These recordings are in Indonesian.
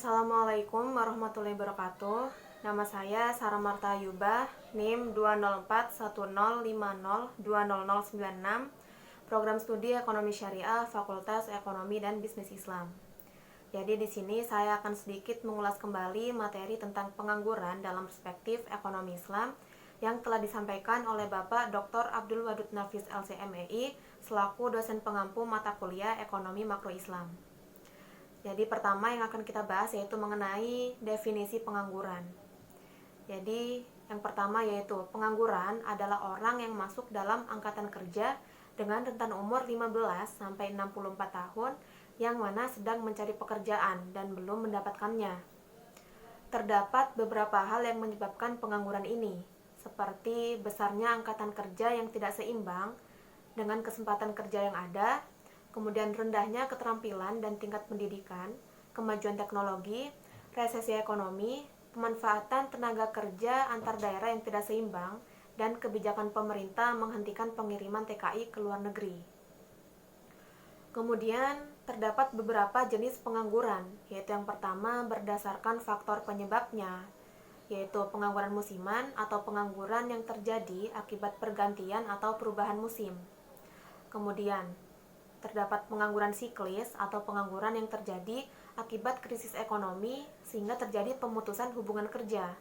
Assalamualaikum warahmatullahi wabarakatuh. Nama saya Sarah Marta Ayubah, NIM 2041050200096, Program Studi Ekonomi Syariah, Fakultas Ekonomi dan Bisnis Islam. Jadi di sini saya akan sedikit mengulas kembali materi tentang pengangguran dalam perspektif ekonomi Islam yang telah disampaikan oleh Bapak Dr. Abdul Wadud Nafis LCMEI selaku dosen pengampu mata kuliah Ekonomi Makro Islam. Jadi pertama yang akan kita bahas yaitu mengenai definisi pengangguran. Jadi yang pertama yaitu pengangguran adalah orang yang masuk dalam angkatan kerja dengan rentan umur 15 sampai 64 tahun yang mana sedang mencari pekerjaan dan belum mendapatkannya. Terdapat beberapa hal yang menyebabkan pengangguran ini, seperti besarnya angkatan kerja yang tidak seimbang dengan kesempatan kerja yang ada, kemudian rendahnya keterampilan dan tingkat pendidikan, kemajuan teknologi, resesi ekonomi, pemanfaatan tenaga kerja antar daerah yang tidak seimbang, dan kebijakan pemerintah menghentikan pengiriman TKI ke luar negeri. Kemudian terdapat beberapa jenis pengangguran, yaitu yang pertama berdasarkan faktor penyebabnya, yaitu pengangguran musiman atau pengangguran yang terjadi akibat pergantian atau perubahan musim. Kemudian terdapat pengangguran siklis atau pengangguran yang terjadi akibat krisis ekonomi sehingga terjadi pemutusan hubungan kerja.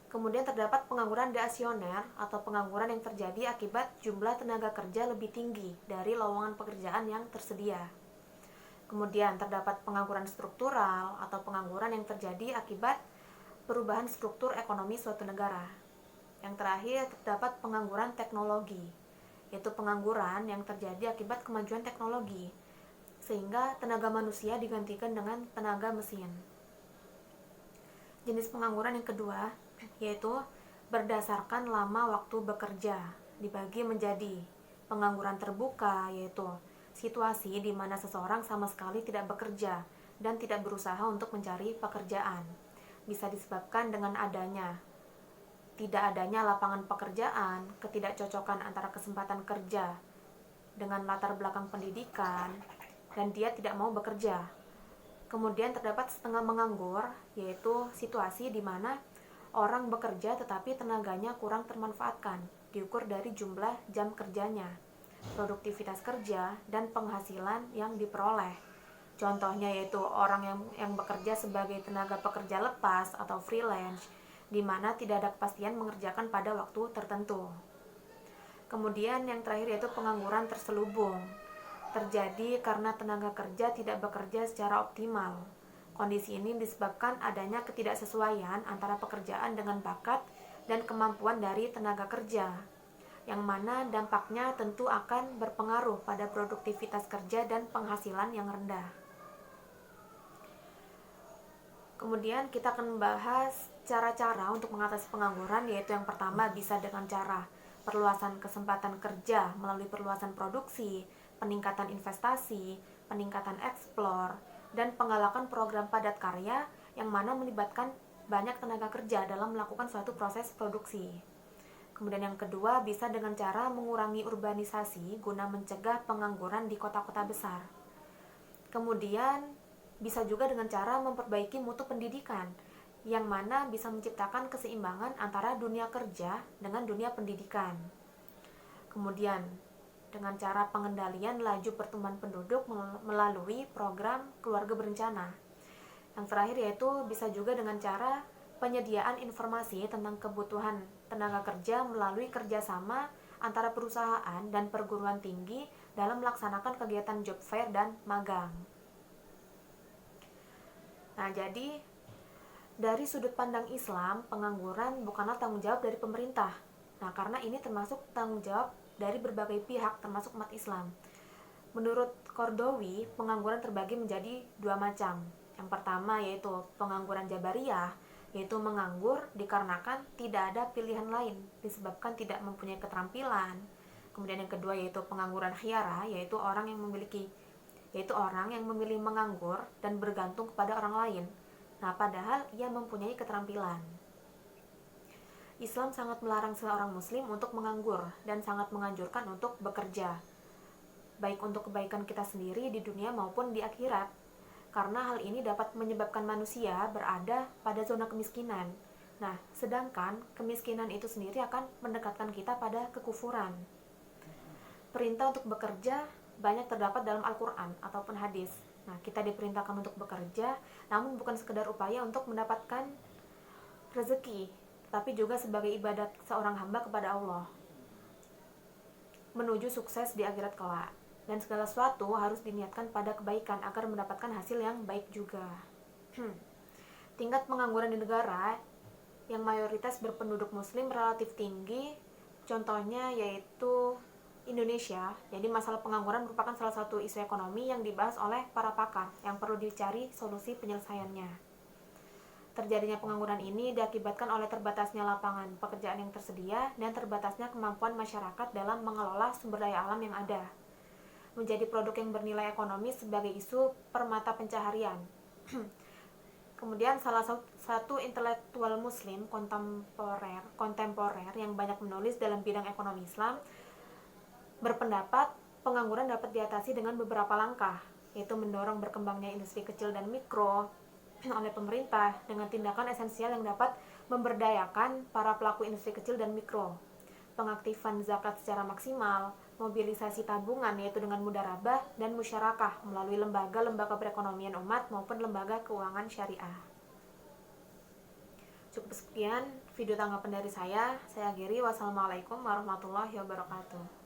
Kemudian terdapat pengangguran deasioner atau pengangguran yang terjadi akibat jumlah tenaga kerja lebih tinggi dari lowongan pekerjaan yang tersedia. Kemudian terdapat pengangguran struktural atau pengangguran yang terjadi akibat perubahan struktur ekonomi suatu negara. Yang terakhir terdapat pengangguran teknologi, yaitu pengangguran yang terjadi akibat kemajuan teknologi, sehingga tenaga manusia digantikan dengan tenaga mesin. Jenis pengangguran yang kedua, yaitu berdasarkan lama waktu bekerja, dibagi menjadi pengangguran terbuka, yaitu situasi di mana seseorang sama sekali tidak bekerja dan tidak berusaha untuk mencari pekerjaan. Bisa disebabkan dengan tidak adanya lapangan pekerjaan, ketidakcocokan antara kesempatan kerja dengan latar belakang pendidikan, dan dia tidak mau bekerja. Kemudian terdapat setengah menganggur, yaitu situasi di mana orang bekerja tetapi tenaganya kurang termanfaatkan, diukur dari jumlah jam kerjanya, produktivitas kerja, dan penghasilan yang diperoleh. Contohnya yaitu orang yang bekerja sebagai tenaga pekerja lepas atau freelance, di mana tidak ada kepastian mengerjakan pada waktu tertentu. Kemudian yang terakhir yaitu pengangguran terselubung, terjadi karena tenaga kerja tidak bekerja secara optimal. Kondisi ini disebabkan adanya ketidaksesuaian antara pekerjaan dengan bakat dan kemampuan dari tenaga kerja, yang mana dampaknya tentu akan berpengaruh pada produktivitas kerja dan penghasilan yang rendah. Kemudian kita akan membahas cara-cara untuk mengatasi pengangguran, yaitu yang pertama bisa dengan cara perluasan kesempatan kerja melalui perluasan produksi, peningkatan investasi, peningkatan eksplor, dan penggalakan program padat karya yang mana melibatkan banyak tenaga kerja dalam melakukan suatu proses produksi. Kemudian yang kedua bisa dengan cara mengurangi urbanisasi guna mencegah pengangguran di kota-kota besar. Kemudian bisa juga dengan cara memperbaiki mutu pendidikan, yang mana bisa menciptakan keseimbangan antara dunia kerja dengan dunia pendidikan. Kemudian, dengan cara pengendalian laju pertumbuhan penduduk melalui program keluarga berencana. Yang terakhir yaitu bisa juga dengan cara penyediaan informasi tentang kebutuhan tenaga kerja melalui kerjasama antara perusahaan dan perguruan tinggi dalam melaksanakan kegiatan job fair dan magang. Nah, jadi dari sudut pandang Islam, pengangguran bukanlah tanggung jawab dari pemerintah. Nah, karena ini termasuk tanggung jawab dari berbagai pihak, termasuk umat Islam. Menurut Qardawi, pengangguran terbagi menjadi dua macam. Yang pertama yaitu pengangguran jabariyah, yaitu menganggur dikarenakan tidak ada pilihan lain, disebabkan tidak mempunyai keterampilan. Kemudian yang kedua yaitu pengangguran khiyarah, yaitu orang yang memilih menganggur dan bergantung kepada orang lain. Nah, padahal ia mempunyai keterampilan. Islam sangat melarang seorang muslim untuk menganggur dan sangat menganjurkan untuk bekerja, baik untuk kebaikan kita sendiri di dunia maupun di akhirat. karena hal ini dapat menyebabkan manusia berada pada zona kemiskinan. Nah, sedangkan kemiskinan itu sendiri akan mendekatkan kita pada kekufuran. Perintah untuk bekerja banyak terdapat dalam Al-Quran ataupun hadis. Nah, kita diperintahkan untuk bekerja, namun bukan sekedar upaya untuk mendapatkan rezeki, tapi juga sebagai ibadat seorang hamba kepada Allah, menuju sukses di akhirat kelak. Dan segala sesuatu harus diniatkan pada kebaikan agar mendapatkan hasil yang baik juga. Tingkat pengangguran di negara yang mayoritas berpenduduk muslim relatif tinggi, contohnya yaitu Indonesia. Jadi masalah pengangguran merupakan salah satu isu ekonomi yang dibahas oleh para pakar yang perlu dicari solusi penyelesaiannya. Terjadinya pengangguran ini diakibatkan oleh terbatasnya lapangan pekerjaan yang tersedia dan terbatasnya kemampuan masyarakat dalam mengelola sumber daya alam yang ada. Menjadi produk yang bernilai ekonomis sebagai isu permata pencaharian. Kemudian salah satu intelektual muslim kontemporer yang banyak menulis dalam bidang ekonomi Islam berpendapat pengangguran dapat diatasi dengan beberapa langkah, yaitu mendorong berkembangnya industri kecil dan mikro oleh pemerintah dengan tindakan esensial yang dapat memberdayakan para pelaku industri kecil dan mikro, pengaktifan zakat secara maksimal, mobilisasi tabungan yaitu dengan mudharabah dan musyarakah melalui lembaga-lembaga perekonomian umat maupun lembaga keuangan syariah. Cukup sekian video tanggapan dari saya akhiri. Wassalamualaikum warahmatullahi wabarakatuh.